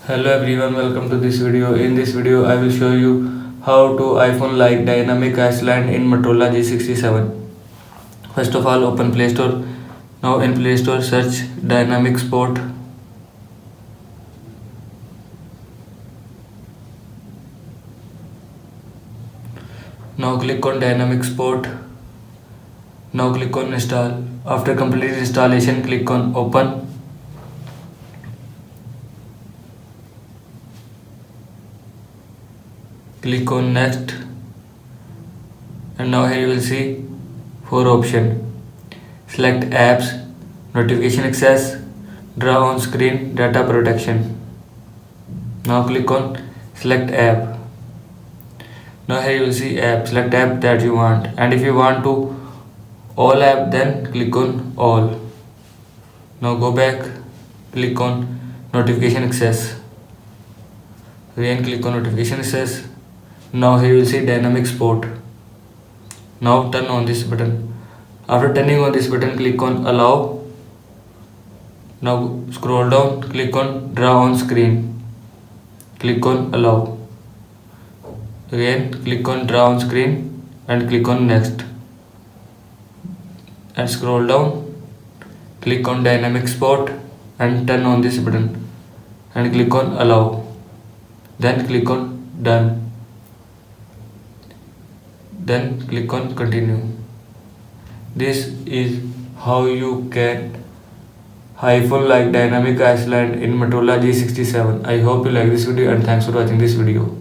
Hello everyone, welcome to this video. In this video, I will show you how to iPhone like dynamic Iceland in Motorola G67. First of all, open Play Store. Now in Play Store, search Dynamic Sport. Now click on Dynamic Sport. Now click on Install. After complete installation, click on Open. Click on Next, and now here you will see 4 options. Select apps, notification access, draw on screen, data protection. Now click on select app. Now here you will see app. Select app that you want, and if you want to all app, then click on all. Now go back, click on notification access. Again click on notification access. Now here you will see dynamic sport. Now turn on this button. After turning on this button, click on allow. Now scroll down, click on draw on screen. Click on allow. Again click on draw on screen and click on next. And scroll down, click on dynamic sport and turn on this button and click on allow. Then click on done. Then click on continue. This is how you can iPhone like dynamic Iceland in Motorola G67. I hope you like this video and thanks for watching this video.